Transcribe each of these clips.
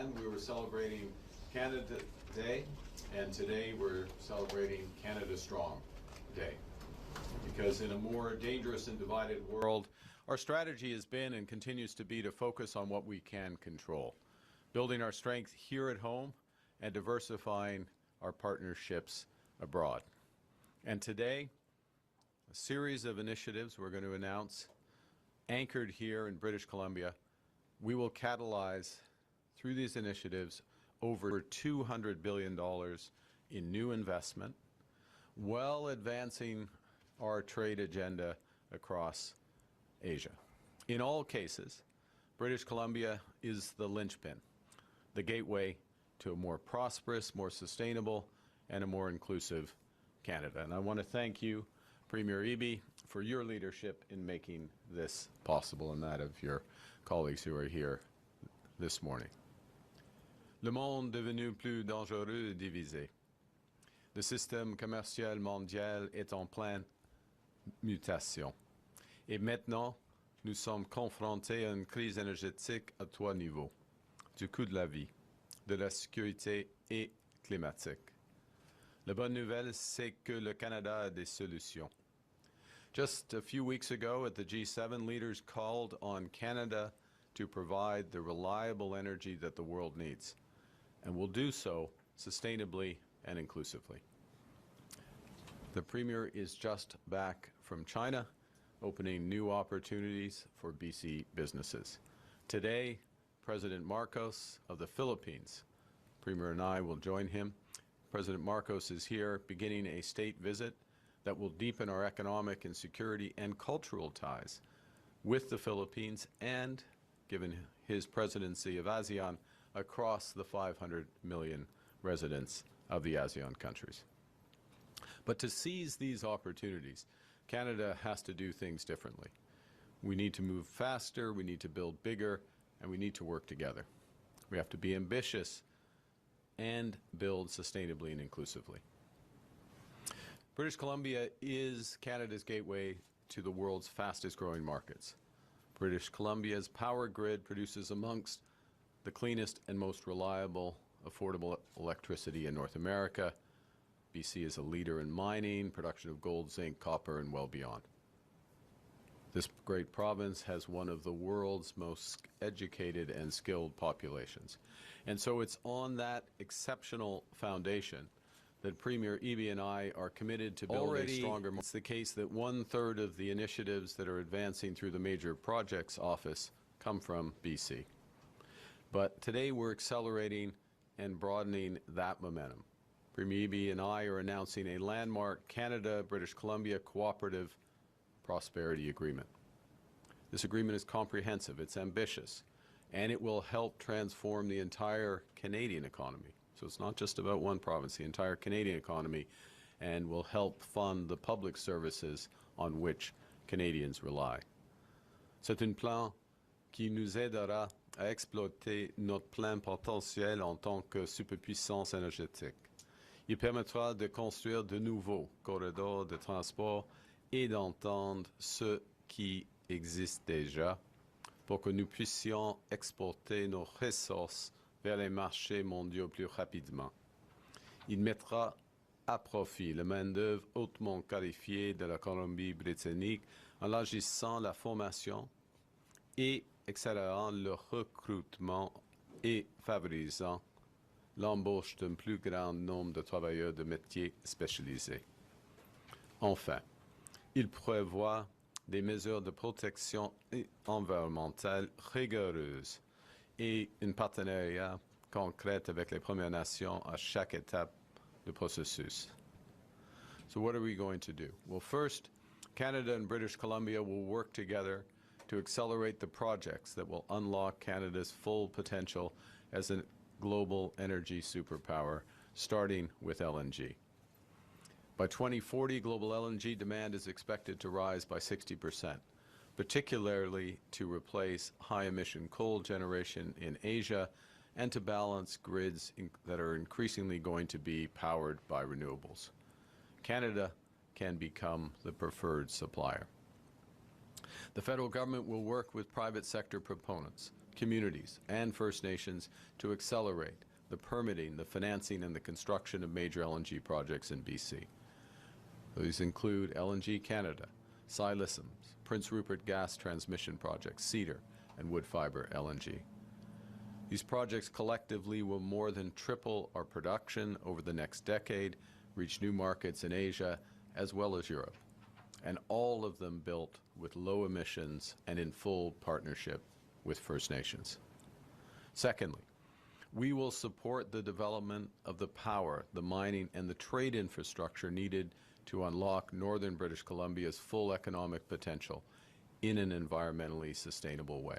weekend we were celebrating Canada Day, and today we're celebrating Canada Strong Day. Because in a more dangerous and divided world, our strategy has been and continues to be to focus on what we can control, building our strength here at home and diversifying our partnerships abroad. And today, a series of initiatives we're going to announce, anchored here in British Columbia. We will catalyze, through these initiatives, over $200 billion in new investment, while advancing our trade agenda across Asia. In all cases, British Columbia is the linchpin, the gateway to a more prosperous, more sustainable, and a more inclusive Canada. And I want to thank you, Premier Eby, for your leadership in making this possible, and that of your colleagues who are here this morning. Le monde devenu plus dangereux et divisé. Le système commercial mondial est en pleine mutation. Et maintenant, nous sommes confrontés à une crise énergétique à trois niveaux, du coût de la vie, de la sécurité et climatique. La bonne nouvelle, c'est que le Canada a des solutions. Just a few weeks ago at the G7, leaders called on Canada to provide the reliable energy that the world needs, and will do so sustainably and inclusively. The Premier is just back from China, opening new opportunities for BC businesses. Today, President Marcos of the Philippines, Premier and I will join him. President Marcos is here beginning a state visit that will deepen our economic and security and cultural ties with the Philippines and, given his presidency of ASEAN, across the 500 million residents of the ASEAN countries. But to seize these opportunities, Canada has to do things differently. We need to move faster, we need to build bigger, and we need to work together. We have to be ambitious and build sustainably and inclusively. British Columbia is Canada's gateway to the world's fastest growing markets. British Columbia's power grid produces amongst the cleanest and most reliable, affordable electricity in North America. BC is a leader in mining, production of gold, zinc, copper, and well beyond. This great province has one of the world's most educated and skilled populations. And so it's on that exceptional foundation that Premier Eby and I are committed to build a stronger. It's the case that 1/3 of the initiatives that are advancing through the Major Projects Office come from BC. But today we're accelerating and broadening that momentum. Premier Eby and I are announcing a landmark Canada-British Columbia Cooperative Prosperity Agreement. This agreement is comprehensive, it's ambitious, and it will help transform the entire Canadian economy. So it's not just about one province, the entire Canadian economy, and will help fund the public services on which Canadians rely. C'est un plan qui nous aidera à exploiter notre plein potentiel en tant que superpuissance énergétique. Il permettra de construire de nouveaux corridors de transport et d'entendre ce qui existe déjà pour que nous puissions exporter nos ressources vers les marchés mondiaux plus rapidement. Il mettra à profit la main-d'œuvre hautement qualifiée de la Colombie-Britannique en élargissant la formation et accélérant le recrutement et favorisant l'embauche d'un plus grand nombre de travailleurs de métiers spécialisés. Enfin, il prévoit des mesures de protection environnementale rigoureuses et un partenariat concret avec les Premières Nations à chaque étape du processus. So what are we going to do? Well, first, Canada and British Columbia will work together to accelerate the projects that will unlock Canada's full potential as a global energy superpower, starting with LNG. By 2040, global LNG demand is expected to rise by 60%, particularly to replace high-emission coal generation in Asia and to balance grids that are increasingly going to be powered by renewables. Canada can become the preferred supplier. The federal government will work with private sector proponents, communities, and First Nations to accelerate the permitting, the financing, and the construction of major LNG projects in BC. These include LNG Canada, Silicim's, Prince Rupert Gas Transmission Project, Cedar, and Woodfibre LNG. These projects collectively will more than triple our production over the next decade, reach new markets in Asia as well as Europe, and all of them built with low emissions and in full partnership with First Nations. Secondly, we will support the development of the power, the mining, and the trade infrastructure needed to unlock northern British Columbia's full economic potential in an environmentally sustainable way.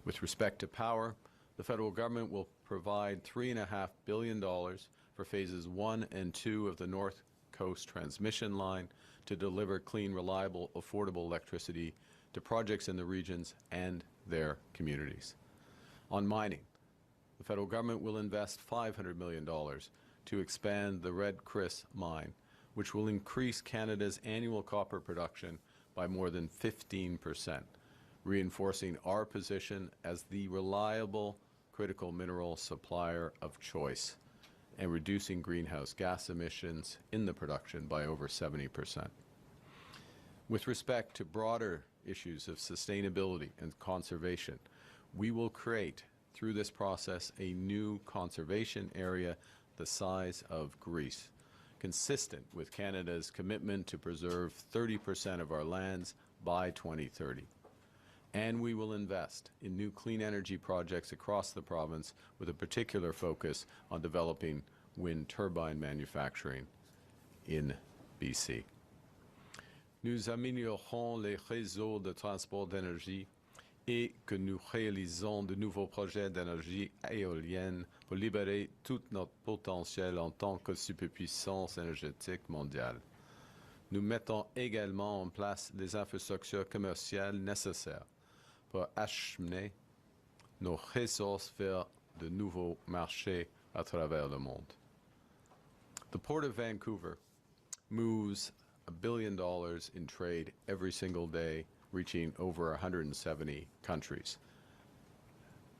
With respect to power, the federal government will provide $3.5 billion for phases 1 and 2 of the North Coast Transmission Line to deliver clean, reliable, affordable electricity to projects in the regions and their communities. On mining, the federal government will invest $500 million to expand the Red Chris mine, which will increase Canada's annual copper production by more than 15%, reinforcing our position as the reliable critical mineral supplier of choice and reducing greenhouse gas emissions in the production by over 70%. With respect to broader issues of sustainability and conservation, we will create, through this process, a new conservation area the size of Greece, consistent with Canada's commitment to preserve 30% of our lands by 2030. And we will invest in new clean energy projects across the province with a particular focus on developing wind turbine manufacturing in BC. Nous améliorerons les réseaux de transport d'énergie et que nous réalisons de nouveaux projets d'énergie éolienne pour libérer tout notre potentiel en tant que superpuissance énergétique mondiale. Nous mettons également en place les infrastructures commerciales nécessaires pour acheminer nos ressources vers de nouveaux marchés à travers le monde. The Port of Vancouver moves $1 billion in trade every single day, reaching over 170 countries.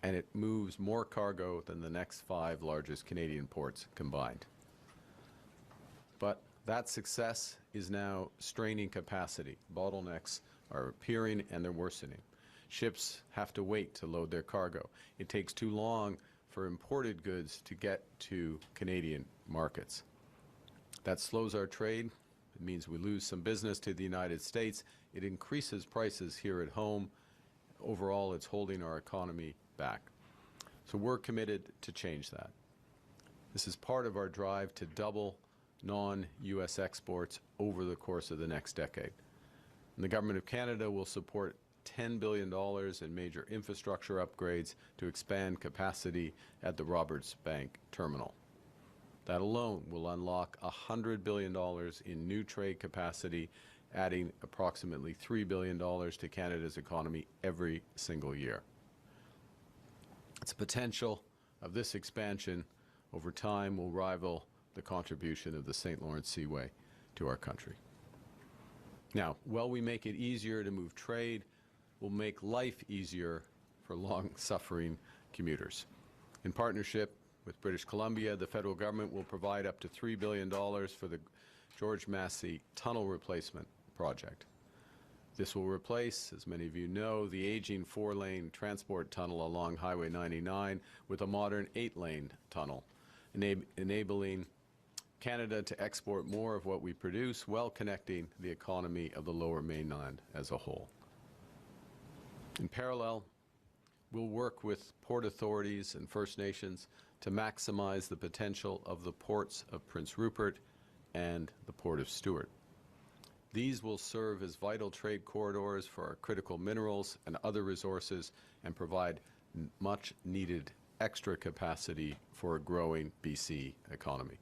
And it moves more cargo than the next 5 largest Canadian ports combined. But that success is now straining capacity. Bottlenecks are appearing and they're worsening. Ships have to wait to load their cargo. It takes too long for imported goods to get to Canadian markets. That slows our trade. It means we lose some business to the United States. It increases prices here at home. Overall, it's holding our economy back. So we're committed to change that. This is part of our drive to double non-U.S. exports over the course of the next decade. And the Government of Canada will support $10 billion in major infrastructure upgrades to expand capacity at the Roberts Bank terminal. That alone will unlock $100 billion in new trade capacity, adding approximately $3 billion to Canada's economy every single year. The potential of this expansion over time will rival the contribution of the St. Lawrence Seaway to our country. Now, while we make it easier to move trade, we'll make life easier for long-suffering commuters. In partnership with British Columbia, the federal government will provide up to $3 billion for the George Massey Tunnel Replacement Project. This will replace, as many of you know, the aging 4-lane transport tunnel along Highway 99 with a modern 8-lane tunnel, enabling Canada to export more of what we produce while connecting the economy of the Lower Mainland as a whole. In parallel, we'll work with port authorities and First Nations to maximize the potential of the ports of Prince Rupert and the Port of Stewart. These will serve as vital trade corridors for our critical minerals and other resources and provide much needed extra capacity for a growing BC economy.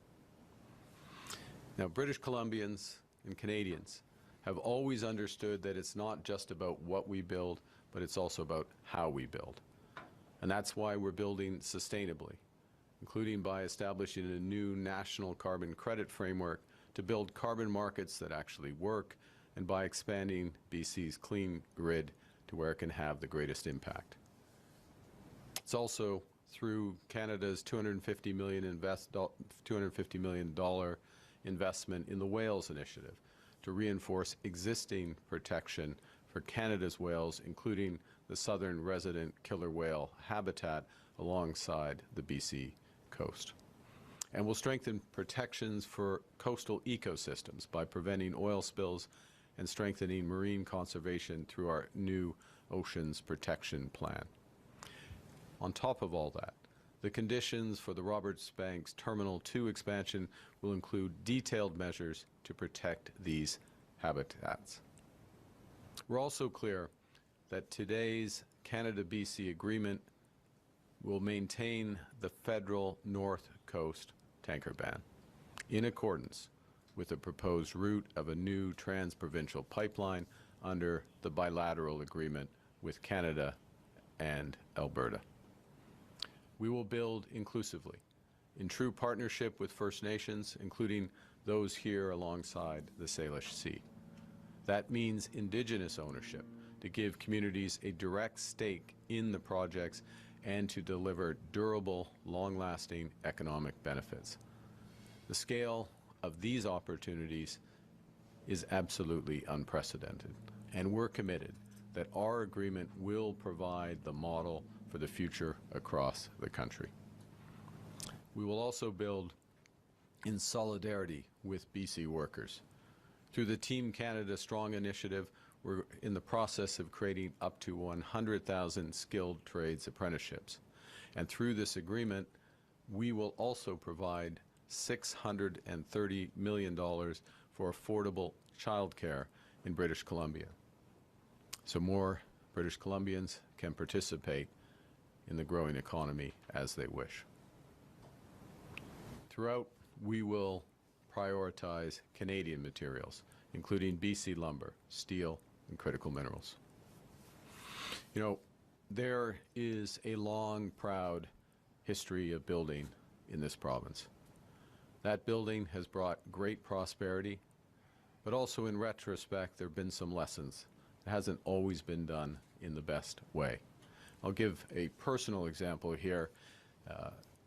Now, British Columbians and Canadians have always understood that it's not just about what we build, but it's also about how we build. And that's why we're building sustainably, including by establishing a new national carbon credit framework to build carbon markets that actually work, and by expanding BC's clean grid to where it can have the greatest impact. It's also through Canada's $250 million investment in the Whales Initiative to reinforce existing protection for Canada's whales, including the southern resident killer whale habitat alongside the BC coast. And we'll strengthen protections for coastal ecosystems by preventing oil spills and strengthening marine conservation through our new Oceans Protection Plan. On top of all that, the conditions for the Roberts Banks Terminal 2 expansion will include detailed measures to protect these habitats. We're also clear that today's Canada-BC agreement will maintain the federal North Coast tanker ban in accordance with the proposed route of a new trans-provincial pipeline under the bilateral agreement with Canada and Alberta. We will build inclusively, in true partnership with First Nations, including those here alongside the Salish Sea. That means Indigenous ownership, to give communities a direct stake in the projects and to deliver durable, long-lasting economic benefits. The scale of these opportunities is absolutely unprecedented, and we're committed that our agreement will provide the model for the future across the country. We will also build in solidarity with BC workers. Through the Team Canada Strong initiative, we're in the process of creating up to 100,000 skilled trades apprenticeships. And through this agreement, we will also provide $630 million for affordable childcare in British Columbia, so more British Columbians can participate in the growing economy as they wish. Throughout, we will prioritize Canadian materials, including BC lumber, steel, and critical minerals. You know, there is a long, proud history of building in this province. That building has brought great prosperity, but also in retrospect, there have been some lessons. It hasn't always been done in the best way. I'll give a personal example here.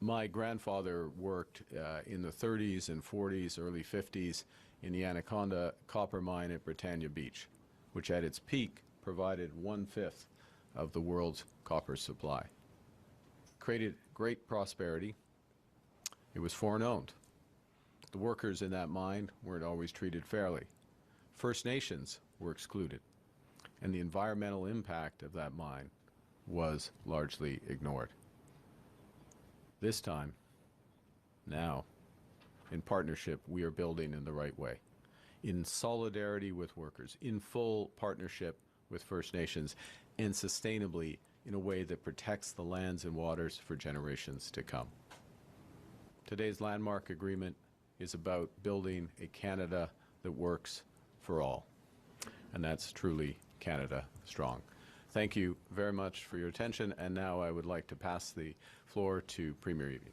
My grandfather worked in the 30s and 40s, early 50s in the Anaconda copper mine at Britannia Beach, which at its peak provided 1/5 of the world's copper supply. Created great prosperity. It was foreign owned. The workers in that mine weren't always treated fairly. First Nations were excluded, and the environmental impact of that mine was largely ignored. This time, now, in partnership, we are building in the right way, in solidarity with workers, in full partnership with First Nations, and sustainably in a way that protects the lands and waters for generations to come. Today's landmark agreement is about building a Canada that works for all, and that's truly Canada Strong. Thank you very much for your attention, and now I would like to pass the floor to Premier Eby.